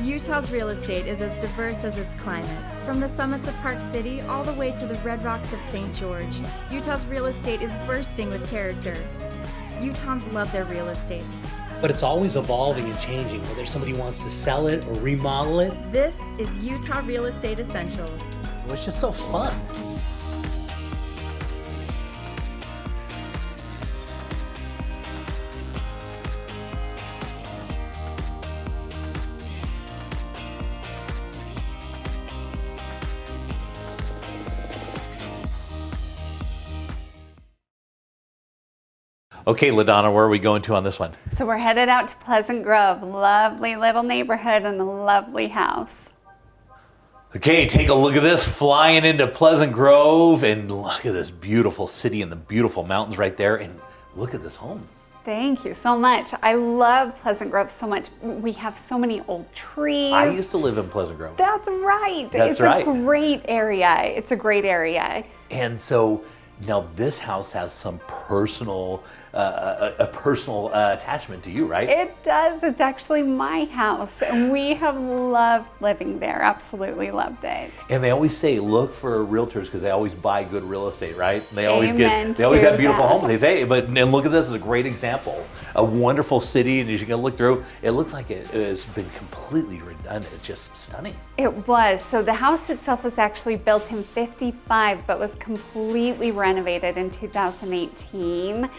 Utah's real estate is as diverse as its climates. From the summits of Park City all the way to the red rocks of St. George, Utah's real estate is bursting with character. Utahns love their real estate. But it's always evolving and changing, whether somebody wants to sell it or remodel it. This is Utah Real Estate Essentials. Well, it's just so fun. Okay, LaDonna, where are we going to on this one? So we're headed out to Pleasant Grove. Lovely little neighborhood and a lovely house. Okay, take a look at this, flying into Pleasant Grove, and look at this beautiful city and the beautiful mountains right there, and look at this home. Thank you so much. I love Pleasant Grove so much. We have so many old trees. I used to live in Pleasant Grove. That's right. That's right. It's a great area. It's a great area. And so now this house has some personal, a personal attachment to you, right? It does. It's actually my house, and we have loved living there. Absolutely loved it. And they always say, look for realtors because they always buy good real estate, right? They always Amen they always to have beautiful that. homes. They say, and look at this as a great example. A wonderful city, and as you can look through, it looks like it has been completely redone. It's just stunning. It was. So the house itself was actually built in '55, but was completely renovated in 2018.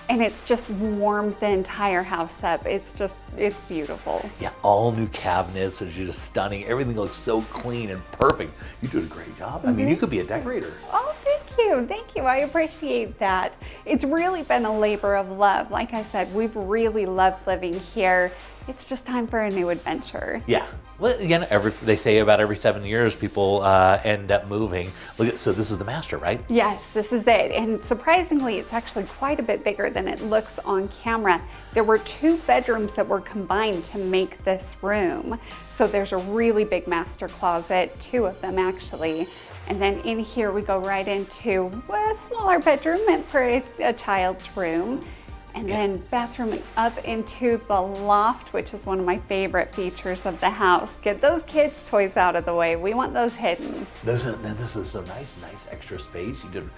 And it's just warmed the entire house up. It's beautiful. Yeah, all new cabinets. It's just stunning. Everything looks so clean and perfect. You did a great job. I mean, you could be a decorator. Oh, thank you. Thank you. I appreciate that. It's really been a labor of love. Like I said, we've really loved living here. It's just time for a new adventure. Yeah. Well, again, they say about every 7 years people end up moving. So this is the master, right? Yes, this is it. And surprisingly, it's actually quite a bit bigger than it looks on camera. There were 2 bedrooms that were combined to make this room. So there's a really big master closet, 2 of them actually. And then in here we go right into a smaller bedroom meant for a child's room. And then bathroom up into the loft, which is one of my favorite features of the house. Get those kids' toys out of the way. We want those hidden. This is some nice extra space. You did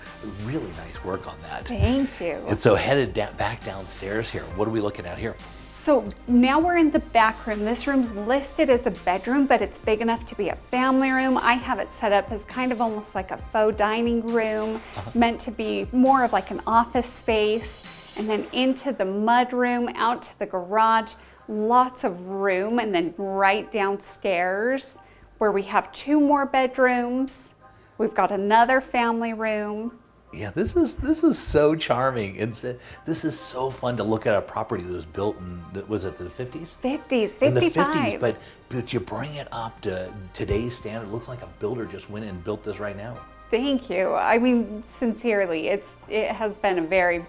really nice work on that. Thank you. And so headed back downstairs here. What are we looking at here? So now we're in the back room. This room's listed as a bedroom, but it's big enough to be a family room. I have it set up as kind of almost like a faux dining room, meant to be more of like an office space. And then into the mud room, out to the garage, lots of room, and then right downstairs where we have 2 more bedrooms. We've got another family room. Yeah, this is so charming. This is so fun to look at a property that was built in, was it the 50s? 50s, 55. In the 50s, but you bring it up to today's standard. It looks like a builder just went and built this right now. Thank you. I mean, sincerely, it has been a very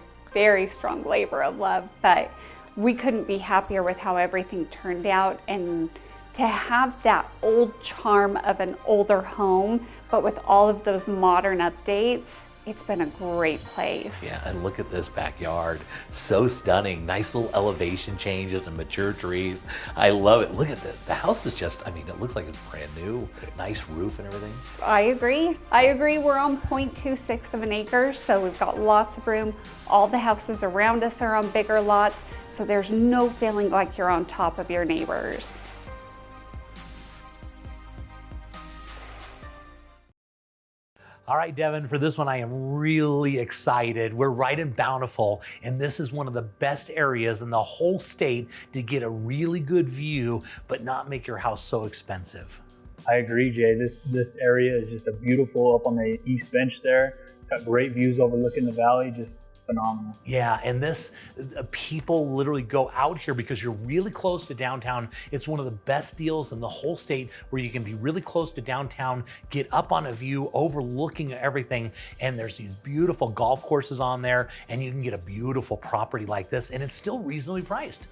strong labor of love, but we couldn't be happier with how everything turned out, and to have that old charm of an older home, but with all of those modern updates, it's been a great place. Yeah, and look at this backyard. So stunning. Nice little elevation changes and mature trees. I love it. Look at the house is just, I mean, it looks like it's brand new. Nice roof and everything. I agree. We're on 0.26 of an acre, so we've got lots of room. All the houses around us are on bigger lots, so there's no feeling like you're on top of your neighbors. All right, Devin, for this one, I am really excited. We're right in Bountiful, and this is one of the best areas in the whole state to get a really good view, but not make your house so expensive. I agree, Jay. This area is just a beautiful up on the east bench there. It's got great views overlooking the valley, just phenomenal. Yeah, and people literally go out here because you're really close to downtown. It's one of the best deals in the whole state where you can be really close to downtown, get up on a view overlooking everything, and there's these beautiful golf courses on there, and you can get a beautiful property like this, and it's still reasonably priced.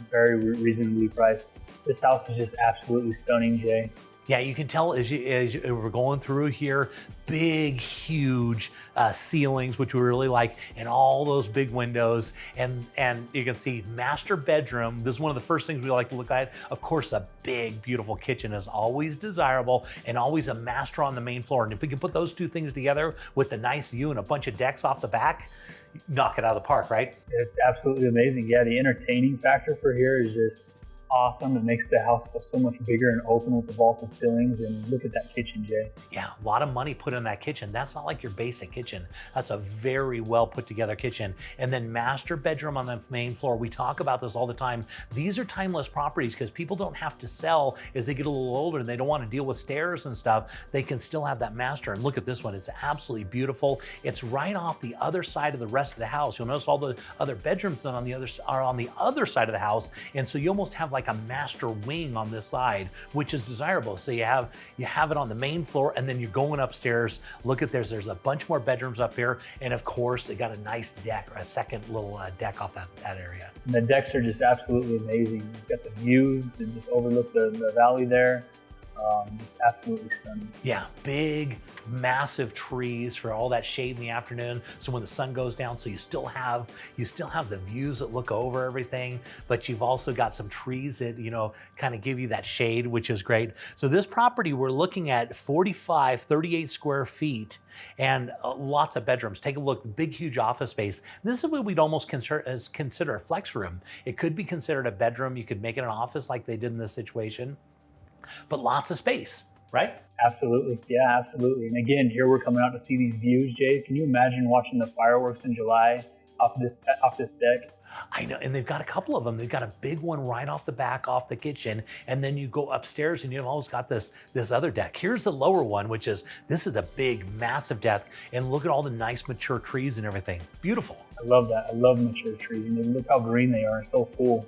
Very reasonably priced. This house is just absolutely stunning, Jay. Yeah, you can tell as we're going through here, big, huge ceilings, which we really like, and all those big windows. And you can see master bedroom. This is one of the first things we like to look at. Of course, a big, beautiful kitchen is always desirable, and always a master on the main floor. And if we can put those two things together with a nice view and a bunch of decks off the back, knock it out of the park, right? It's absolutely amazing. Yeah, the entertaining factor for here is just awesome. It makes the house feel so much bigger and open with the vaulted ceilings. And look at that kitchen, Jay. Yeah, a lot of money put in that kitchen. That's not like your basic kitchen. That's a very well put together kitchen. And then master bedroom on the main floor. We talk about this all the time. These are timeless properties because people don't have to sell as they get a little older and they don't want to deal with stairs and stuff. They can still have that master. And look at this one. It's absolutely beautiful. It's right off the other side of the rest of the house. You'll notice all the other bedrooms are on the other side of the house. And so you almost have like a master wing on this side, which is desirable. So you have it on the main floor, and then you're going upstairs. Look at this. There's a bunch more bedrooms up here, and of course they got a nice deck, or a second little deck off that area. And the decks are just absolutely amazing. You've got the views that just overlook the valley there. Just absolutely stunning. Yeah, big, massive trees for all that shade in the afternoon. So when the sun goes down, so you still have the views that look over everything, but you've also got some trees that, kind of give you that shade, which is great. So this property, we're looking at 38 square feet and lots of bedrooms. Take a look, big, huge office space. This is what we'd almost consider a flex room. It could be considered a bedroom. You could make it an office like they did in this situation. But lots of space, right? Absolutely. Yeah, absolutely. And again, here we're coming out to see these views, Jay. Can you imagine watching the fireworks in July off this deck? I know, and they've got a couple of them. They've got a big one right off the back, off the kitchen, and then you go upstairs and you've always got this other deck. Here's the lower one, this is a big, massive deck, and look at all the nice mature trees and everything. Beautiful. I love that. I love mature trees, and look how green they are, so full.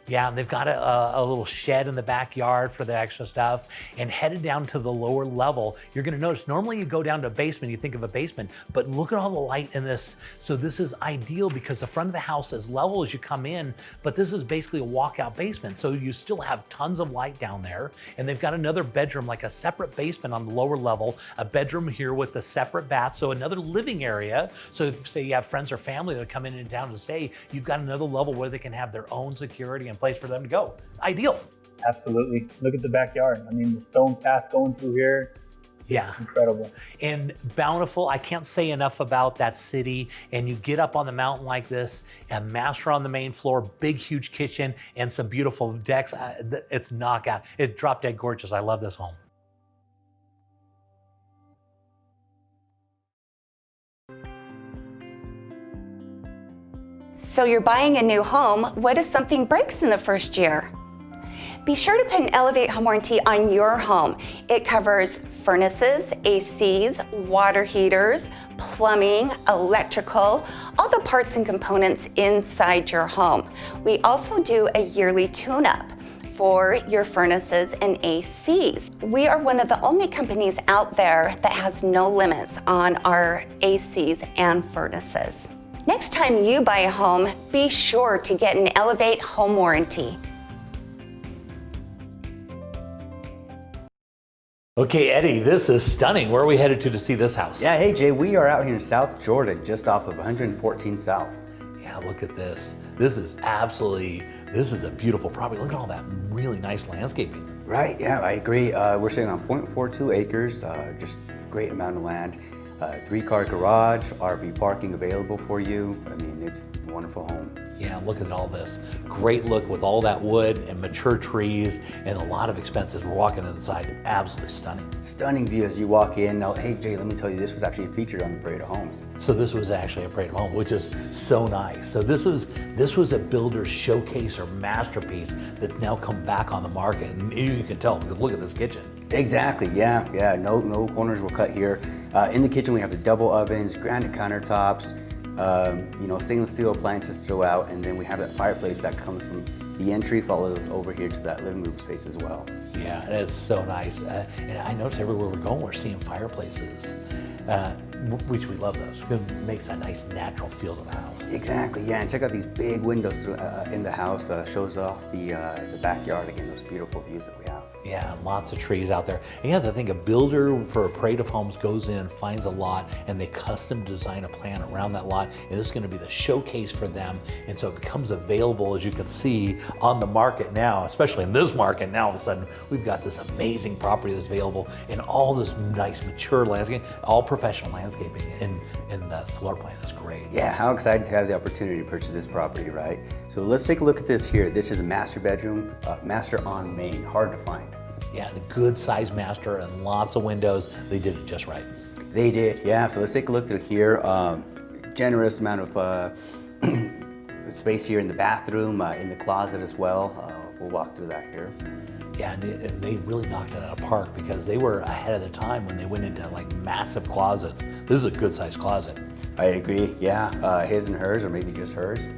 Yeah, and they've got a little shed in the backyard for the extra stuff. And headed down to the lower level, you're gonna notice, normally you go down to a basement, you think of a basement, but look at all the light in this. So this is ideal because the front of the house is level as you come in, but this is basically a walkout basement. So you still have tons of light down there. And they've got another bedroom, like a separate basement on the lower level, a bedroom here with a separate bath. So another living area. So if, say you have friends or family that come in and down to stay, you've got another level where they can have their own security and place for them to go. Ideal. Absolutely. Look at the backyard. I mean, the stone path going through here. Yeah, incredible. And Bountiful, I can't say enough about that city. And you get up on the mountain like this, a master on the main floor, big, huge kitchen, and some beautiful decks. It's knockout. It's drop dead gorgeous. I love this home. So you're buying a new home. What if something breaks in the first year? Be sure to put an Elevate home warranty on your home. It covers furnaces, ACs, water heaters, plumbing, electrical, all the parts and components inside your home. We also do a yearly tune-up for your furnaces and ACs. We are one of the only companies out there that has no limits on our ACs and furnaces. Next time you buy a home, be sure to get an Elevate home warranty. Okay, Eddie, this is stunning. Where are we headed to see this house? Yeah, hey Jay, we are out here in South Jordan, just off of 114 South. Yeah, look at this. This is a beautiful property. Look at all that really nice landscaping. Right, yeah, I agree. We're sitting on 0.42 acres, just great amount of land. 3-car garage, RV parking available for you. I mean, it's a wonderful home. Yeah, look at all this. Great look with all that wood and mature trees and a lot of expenses. We're walking inside, absolutely stunning. Stunning view as you walk in. Now, hey Jay, let me tell you, this was actually featured on the Parade of Homes. So this was actually a Parade of Homes, which is so nice. So this was a builder's showcase or masterpiece that's now come back on the market. And you can tell because look at this kitchen. Exactly, yeah. No corners were cut here. In the kitchen, we have the double ovens, granite countertops, stainless steel appliances throughout, and then we have that fireplace that comes from the entry, follows us over here to that living room space as well. Yeah, and it's so nice. And I notice everywhere we're going, we're seeing fireplaces, which we love those. It makes a nice natural feel to the house. Exactly, yeah, and check out these big windows in the house, shows off the backyard, again, those beautiful views that we have. Yeah, lots of trees out there. And you have to think a builder for a parade of homes goes in and finds a lot and they custom design a plan around that lot. And this is going to be the showcase for them. And so it becomes available, as you can see, on the market now, especially in this market. Now all of a sudden, we've got this amazing property that's available and all this nice mature landscape, all professional landscaping in the floor plan is great. Yeah, how excited to have the opportunity to purchase this property, right? So let's take a look at this here. This is a master bedroom, master on main, hard to find. Yeah, the good sized master and lots of windows. They did it just right. They did, yeah. So let's take a look through here. Generous amount of space here in the bathroom, in the closet as well. We'll walk through that here. Yeah, and they really knocked it out of the park because they were ahead of the time when they went into like massive closets. This is a good sized closet. I agree, yeah. His and hers, or maybe just hers.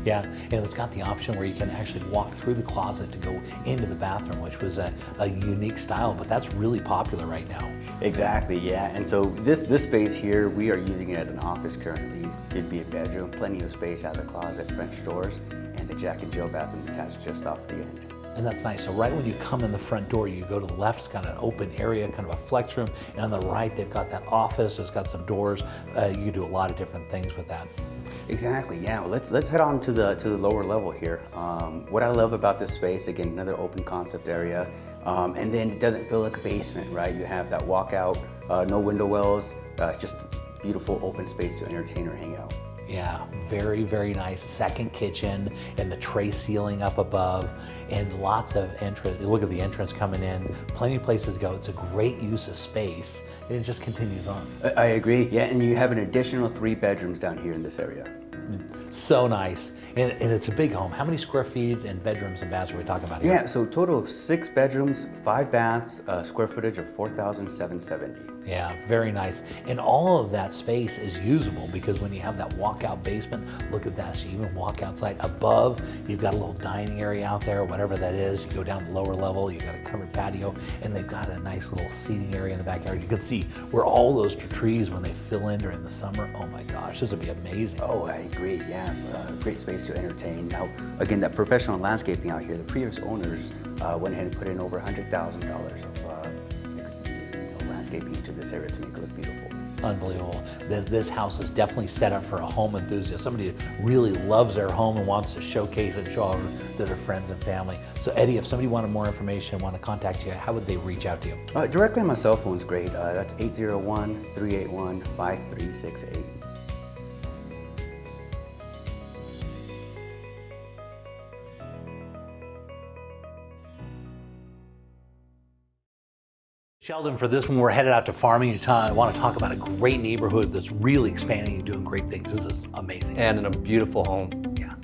Yeah, and it's got the option where you can actually walk through the closet to go into the bathroom, which was a unique style, but that's really popular right now. Exactly, yeah. And so this space here, we are using it as an office currently. It'd be a bedroom, plenty of space out of the closet, French doors, and the Jack and Jill bathroom attached just off the end. And that's nice. So right when you come in the front door, you go to the left, it's got an open area, kind of a flex room, and on the right, they've got that office. It's got some doors. You can do a lot of different things with that. Exactly, yeah. Well, let's head on to the lower level here. What I love about this space, again, another open concept area, and then it doesn't feel like a basement, right? You have that walkout, no window wells, just beautiful open space to entertain or hang out. Yeah, very, very nice second kitchen and the tray ceiling up above and lots of entrance. Look at the entrance coming in, plenty of places to go. It's a great use of space and it just continues on. I agree, yeah, and you have an additional 3 bedrooms down here in this area. So nice, and it's a big home. How many square feet and bedrooms and baths are we talking about here? Yeah, so total of 6 bedrooms, 5 baths, square footage of 4,770. Yeah, very nice. And all of that space is usable because when you have that walkout basement, look at that. So you even walk outside. Above, you've got a little dining area out there, whatever that is. You go down the lower level, you've got a covered patio, and they've got a nice little seating area in the backyard. You can see where all those trees, when they fill in during the summer, oh my gosh, this would be amazing. Oh, I agree, yeah. Great space to entertain. Now, again, that professional landscaping out here, the previous owners went ahead and put in over $100,000 of landscaping into this area to make it look beautiful. Unbelievable. This house is definitely set up for a home enthusiast, somebody who really loves their home and wants to showcase and show off to their friends and family. So Eddie, if somebody wanted more information, want to contact you, how would they reach out to you? Directly on my cell phone is great. That's 801-381-5368. Sheldon, for this one, we're headed out to Farmington. I want to talk about a great neighborhood that's really expanding and doing great things. This is amazing. And in a beautiful home. Yeah.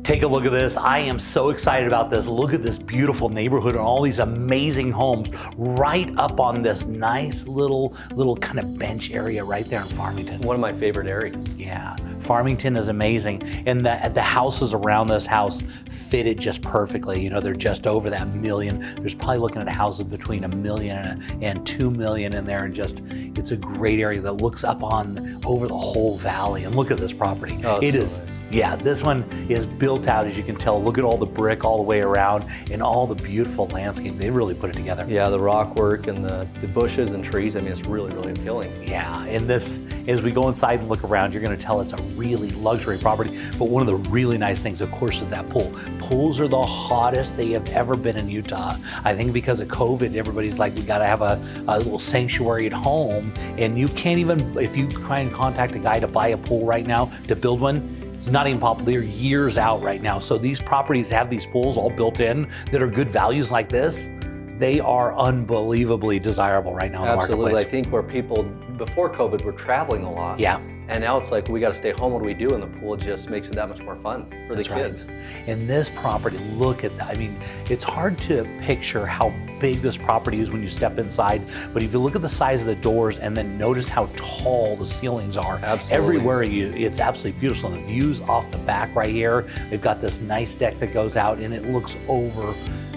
Take a look at this. I am so excited about this. Look at this beautiful neighborhood and all these amazing homes right up on this nice little kind of bench area right there in Farmington. One of my favorite areas. Yeah, Farmington is amazing. And the houses around this house fitted just perfectly. You know, they're just over that million. There's probably looking at houses between $1 million and $2 million in there. And just, it's a great area that looks up on over the whole valley. And look at this property. Oh, it is. Nice. Yeah, this one is built out, as you can tell. Look at all the brick all the way around and all the beautiful landscape. They really put it together. Yeah, the rock work and the bushes and trees, I mean, it's really, really appealing. Yeah, and this, as we go inside and look around, you're gonna tell it's a really luxury property. But one of the really nice things, of course, is that pool. Pools are the hottest they have ever been in Utah. I think because of COVID, everybody's like, we gotta have a little sanctuary at home. And you can't even, if you try and contact a guy to buy a pool right now, to build one, it's not even popular. They're years out right now. So these properties have these pools all built in that are good values like this. They are unbelievably desirable right now in the marketplace. Absolutely. I think where people, before COVID, were traveling a lot. Yeah. And now it's like, we got to stay home. What do we do? And the pool just makes it that much more fun for the kids. Right. And this property, look at that. I mean, it's hard to picture how big this property is when you step inside. But if you look at the size of the doors and then notice how tall the ceilings are, absolutely. Everywhere it's absolutely beautiful. And the views off the back right here, they've got this nice deck that goes out and it looks over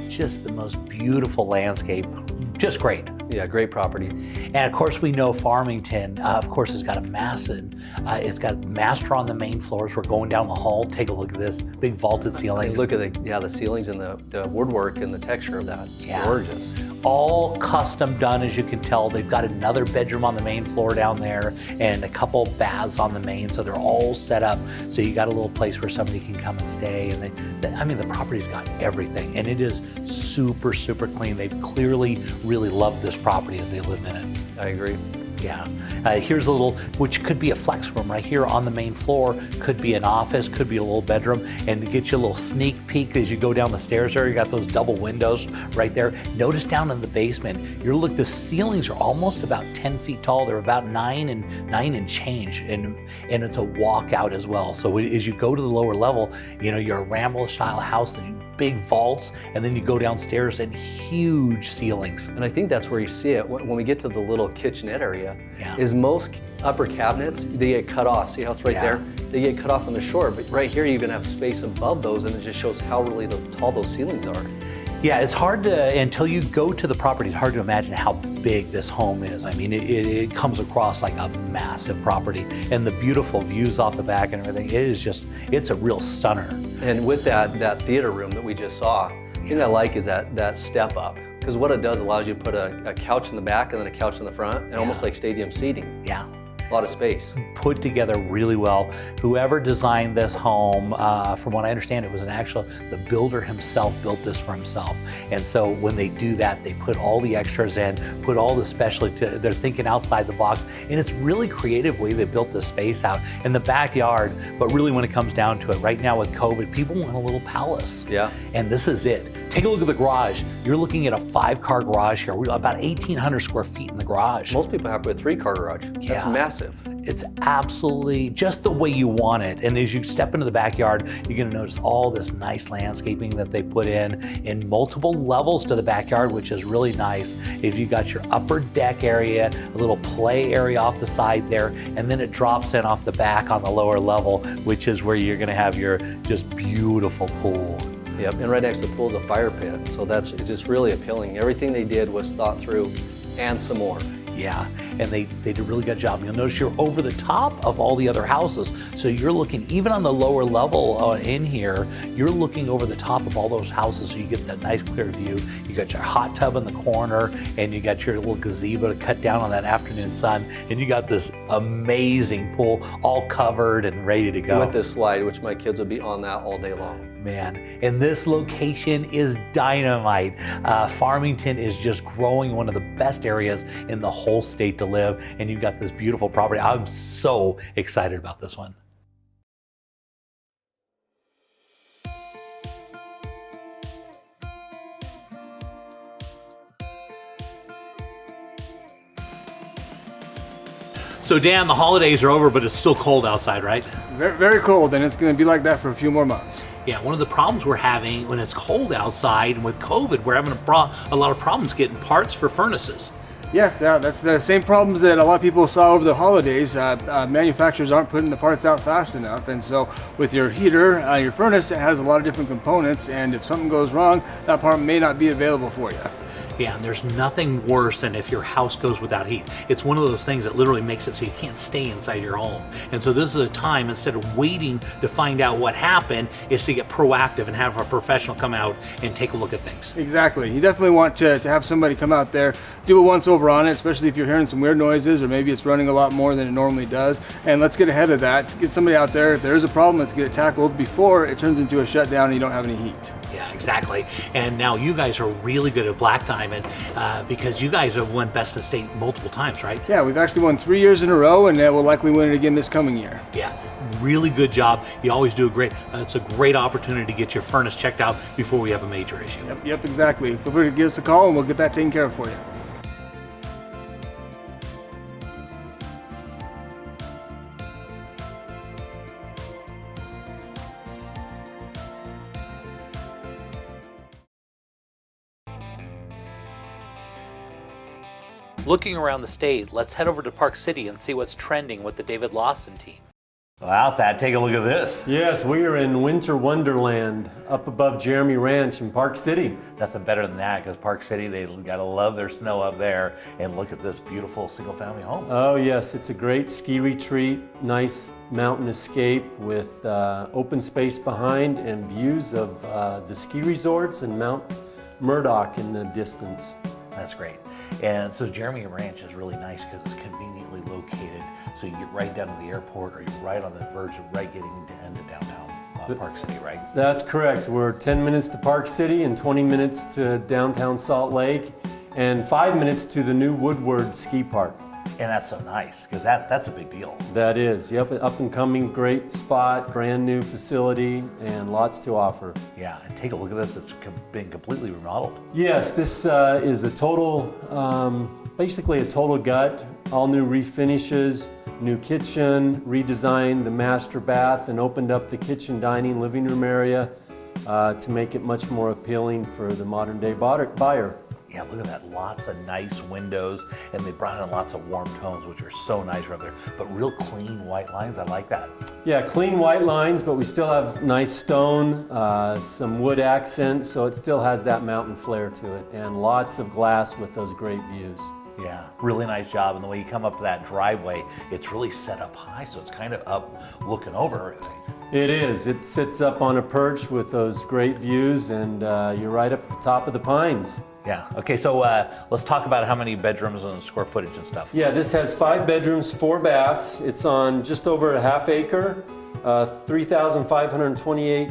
just the most beautiful landscape. Just great. Yeah, great property. And of course, we know Farmington, of course, has got a massive, it's got master on the main floors. We're going down the hall. Take a look at this big vaulted ceilings. Look at the ceilings and the woodwork and the texture of that. It's gorgeous. All custom done, as you can tell. They've got another bedroom on the main floor down there and a couple baths on the main, so they're all set up. So you got a little place where somebody can come and stay. And I mean, the property's got everything, and it is super, super clean. They've clearly really loved this property as they live in it. I agree. Yeah. Here's a little, which could be a flex room right here on the main floor, could be an office, could be a little bedroom, and to get you a little sneak peek as you go down the stairs there, you got those double windows right there. Notice down in the basement, the ceilings are almost about 10 feet tall. They're about 9 and change, and it's a walkout as well. So as you go to the lower level, you're a Rambler style house, and big vaults, and then you go downstairs and huge ceilings. And I think that's where you see it when we get to the little kitchenette area. Is most upper cabinets, they get cut off. See how it's right there? They get cut off on the shore, but right here you even have space above those, and it just shows how really tall those ceilings are. Yeah, it's hard to, until you go to the property, it's hard to imagine how big this home is. I mean, it comes across like a massive property, and the beautiful views off the back and everything, it's a real stunner. And with that theater room that we just saw, the thing I like is that step up. Because what it does allows you to put a couch in the back and then a couch in the front, and almost like stadium seating. Yeah. A lot of space. Put together really well. Whoever designed this home, from what I understand, it was the builder himself built this for himself. And so when they do that, they put all the extras in, put all the specialty, they're thinking outside the box. And it's really creative way they built this space out in the backyard. But really when it comes down to it, right now with COVID, people want a little palace. Yeah. And this is it. Take a look at the garage. You're looking at a 5-car garage here. We're about 1,800 square feet in the garage. Most people have a 3-car garage. That's massive. It's absolutely just the way you want it. And as you step into the backyard, you're gonna notice all this nice landscaping that they put in multiple levels to the backyard, which is really nice. If you got your upper deck area, a little play area off the side there, and then it drops in off the back on the lower level, which is where you're gonna have your just beautiful pool. Yep, and right next to the pool is a fire pit, so it's just really appealing. Everything they did was thought through, and some more. Yeah, and they did a really good job. You'll notice you're over the top of all the other houses. So you're looking, even on the lower level in here, you're looking over the top of all those houses so you get that nice clear view. You got your hot tub in the corner, and you got your little gazebo to cut down on that afternoon sun, and you got this amazing pool all covered and ready to go. With this slide, which my kids will be on that all day long. Man, and this location is dynamite. Farmington is just growing, one of the best areas in the whole state to live, and you've got this beautiful property. I'm so excited about this one. So Dan, the holidays are over, but it's still cold outside, right? Very, very cold, and it's going to be like that for a few more months. Yeah, one of the problems we're having when it's cold outside and with COVID, we're having a lot of problems getting parts for furnaces. Yes, that's the same problems that a lot of people saw over the holidays. Manufacturers aren't putting the parts out fast enough, and so with your heater, your furnace, it has a lot of different components, and if something goes wrong, that part may not be available for you. Yeah, and there's nothing worse than if your house goes without heat. It's one of those things that literally makes it so you can't stay inside your home. And so this is a time, instead of waiting to find out what happened, is to get proactive and have a professional come out and take a look at things. Exactly. You definitely want to have somebody come out there, do a once over on it, especially if you're hearing some weird noises or maybe it's running a lot more than it normally does. And let's get ahead of that. Get somebody out there. If there is a problem, let's get it tackled before it turns into a shutdown and you don't have any heat. Yeah, exactly. And now you guys are really good at Black Diamond because you guys have won Best in State multiple times, right? Yeah, we've actually won 3 years in a row, and we'll likely win it again this coming year. Yeah, really good job. You always do it's a great opportunity to get your furnace checked out before we have a major issue. Yep, exactly. Feel free to give us a call and we'll get that taken care of for you. Looking around the state, let's head over to Park City and see what's trending with the David Lawson team. Wow, Thad, take a look at this. Yes, we are in Winter Wonderland up above Jeremy Ranch in Park City. Nothing better than that, because Park City, they gotta love their snow up there. And look at this beautiful single-family home. Oh yes, it's a great ski retreat, nice mountain escape with open space behind and views of the ski resorts and Mount Murdoch in the distance. That's great. And so Jeremy Ranch is really nice because it's conveniently located. So you get right down to the airport, or you're right on the verge of getting into downtown Park City, right? That's correct. We're 10 minutes to Park City and 20 minutes to downtown Salt Lake and 5 minutes to the new Woodward Ski Park. And that's so nice, because that's a big deal. That is, yep, up and coming, great spot, brand new facility, and lots to offer. Yeah, and take a look at this. It's been completely remodeled. Yes, this is a total, basically a total gut, all new refinishes, new kitchen, redesigned the master bath, and opened up the kitchen, dining, living room area to make it much more appealing for the modern day buyer. Yeah, look at that, lots of nice windows, and they brought in lots of warm tones, which are so nice right there, but real clean white lines, I like that. Yeah, clean white lines, but we still have nice stone, some wood accents, so it still has that mountain flair to it, and lots of glass with those great views. Yeah, really nice job, and the way you come up to that driveway, it's really set up high, so it's kind of up looking over everything. It is, it sits up on a perch with those great views, and you're right up at the top of the pines. Yeah, okay, so let's talk about how many bedrooms and square footage and stuff. Yeah, this has 5 bedrooms, 4 baths. It's on just over a half acre, 3,528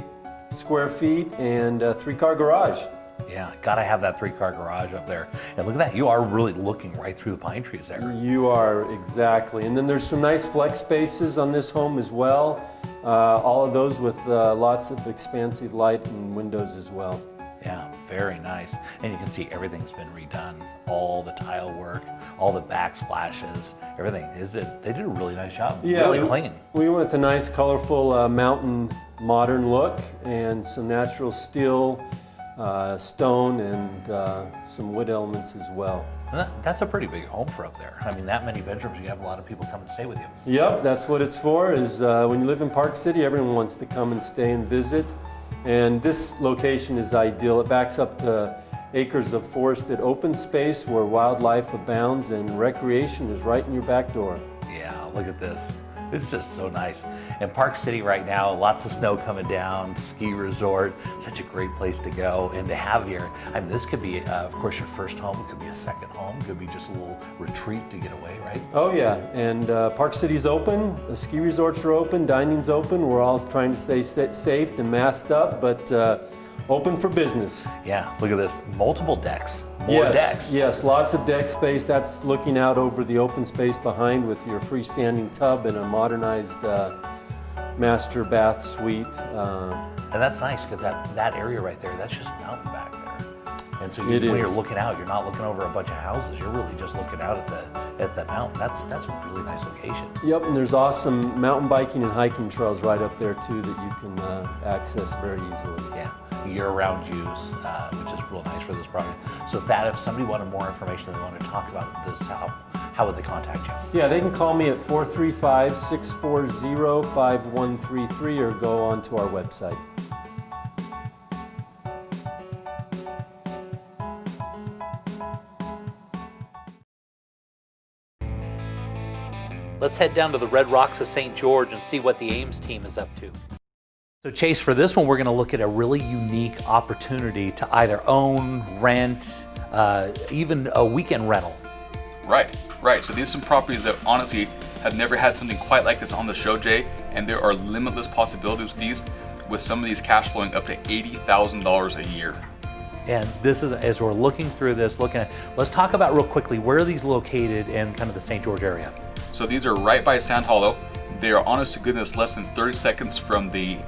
square feet, and a 3-car garage. Yeah, gotta have that 3-car garage up there. And look at that, you are really looking right through the pine trees there. You are, exactly. And then there's some nice flex spaces on this home as well. All of those with lots of expansive light and windows as well. Yeah, very nice. And you can see everything's been redone. All the tile work, all the backsplashes, everything. They did a really nice job. Yeah, really clean. We went with a nice, colorful mountain modern look and some natural steel, stone, and some wood elements as well. And that's a pretty big home for up there. I mean, that many bedrooms, you have a lot of people come and stay with you. Yep, that's what it's for, is when you live in Park City, everyone wants to come and stay and visit. And this location is ideal. It backs up to acres of forested open space where wildlife abounds, and recreation is right in your back door. Yeah, look at this. It's just so nice. And Park City right now, lots of snow coming down, ski resort, such a great place to go and to have here. I mean, this could be, of course, your first home. It could be a second home. It could be just a little retreat to get away, right? Oh yeah, and Park City's open, the ski resorts are open, dining's open. We're all trying to stay safe and masked up, but open for business. Yeah, look at this, multiple decks. More decks. Yes, lots of deck space. That's looking out over the open space behind with your freestanding tub and a modernized master bath suite. And that's nice, because that area right there, that's just mountain back there. And so when you're looking out, you're not looking over a bunch of houses. You're really just looking out at the mountain. That's a really nice location. Yep, and there's awesome mountain biking and hiking trails right up there too that you can access very easily. Yeah. Year-round use, which is real nice for this project. So Thad, if somebody wanted more information and they want to talk about this, how would they contact you? Yeah, they can call me at 435-640-5133 or go onto our website. Let's head down to the Red Rocks of St. George and see what the Ames team is up to. So Chase, for this one, we're going to look at a really unique opportunity to either own, rent, even a weekend rental. Right. So these are some properties that honestly have never had something quite like this on the show, Jay, and there are limitless possibilities with these, with some of these cash flowing up to $80,000 a year. And this is, as we're looking through this, let's talk about real quickly, where are these located in kind of the St. George area? So these are right by Sand Hollow. They are, honest to goodness, less than 30 seconds from the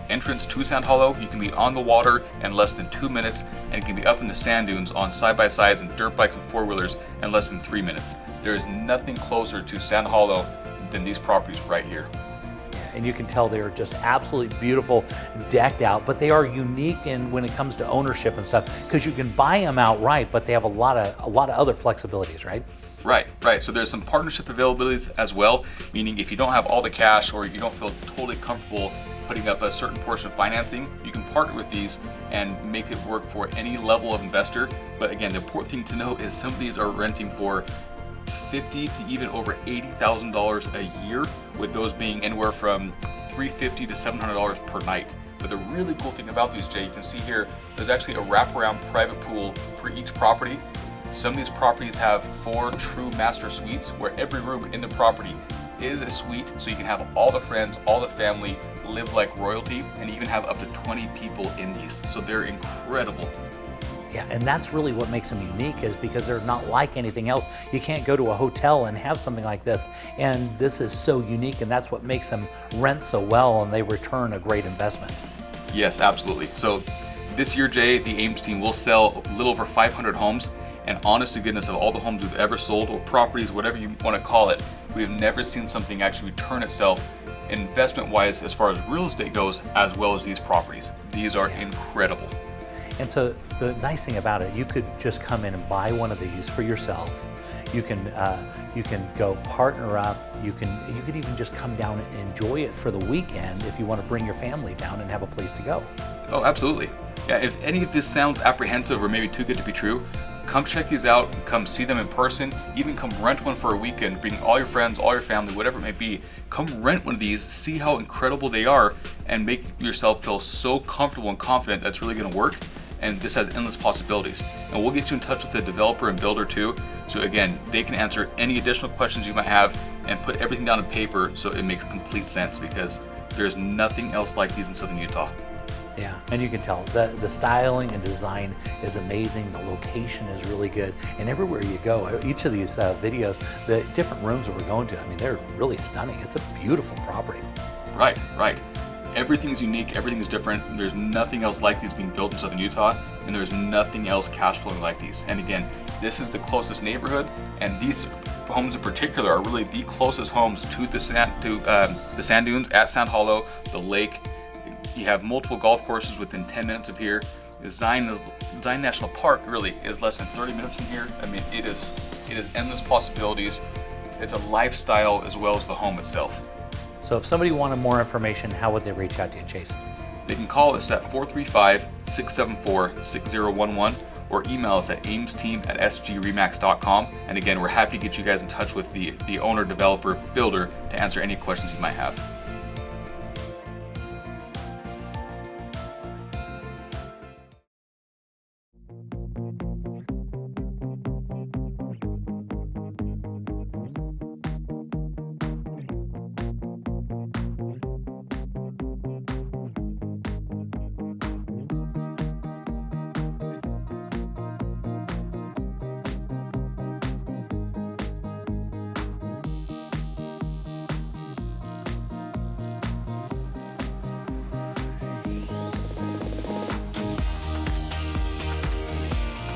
entrance to Sand Hollow. You can be on the water in less than 2 minutes, and you can be up in the sand dunes on side-by-sides and dirt bikes and four-wheelers in less than 3 minutes. There is nothing closer to Sand Hollow than these properties right here. And you can tell they're just absolutely beautiful, decked out, but they are unique when it comes to ownership and stuff, because you can buy them outright, but they have a lot of other flexibilities, right? Right. So there's some partnership availabilities as well, meaning if you don't have all the cash or you don't feel totally comfortable putting up a certain portion of financing, you can partner with these and make it work for any level of investor. But again, the important thing to note is some of these are renting for $50,000 to even over $80,000 a year, with those being anywhere from $350 to $700 per night. But the really cool thing about these, Jay, you can see here, there's actually a wraparound private pool for each property. Some of these properties have 4 true master suites where every room in the property is a suite, so you can have all the friends, all the family live like royalty, and even have up to 20 people in these. So they're incredible. Yeah, and that's really what makes them unique, is because they're not like anything else. You can't go to a hotel and have something like this, and this is so unique, and that's what makes them rent so well, and they return a great investment. Yes, absolutely. So this year, Jay, the Ames team will sell a little over 500 homes, and honest to goodness, of all the homes we've ever sold, or properties, whatever you want to call it, we have never seen something actually return itself investment-wise as far as real estate goes, as well as these properties. These are incredible. And so the nice thing about it, you could just come in and buy one of these for yourself. You can go partner up. You can even just come down and enjoy it for the weekend if you want to bring your family down and have a place to go. Oh, absolutely. Yeah, if any of this sounds apprehensive or maybe too good to be true, come check these out, come see them in person, even come rent one for a weekend, bring all your friends, all your family, whatever it may be. Come rent one of these, see how incredible they are, and make yourself feel so comfortable and confident that's really going to work. And this has endless possibilities. And we'll get you in touch with the developer and builder too. So again, they can answer any additional questions you might have and put everything down on paper so it makes complete sense, because there's nothing else like these in Southern Utah. Yeah, and you can tell the styling and design is amazing. The location is really good, and everywhere you go, each of these videos, the different rooms that we're going to, I mean, they're really stunning. It's a beautiful property. Right. Everything's unique, everything's different. There's nothing else like these being built in Southern Utah, and there's nothing else cash flowing like these. And again, this is the closest neighborhood, and these homes in particular are really the closest homes to the sand dunes at Sand Hollow, the lake. You have multiple golf courses within 10 minutes of here. Zion National Park really is less than 30 minutes from here. I mean, it is endless possibilities. It's a lifestyle as well as the home itself. So if somebody wanted more information, how would they reach out to you, Chase? They can call us at 435-674-6011 or email us at amesteam@sgremax.com. And again, we're happy to get you guys in touch with the owner, developer, builder to answer any questions you might have.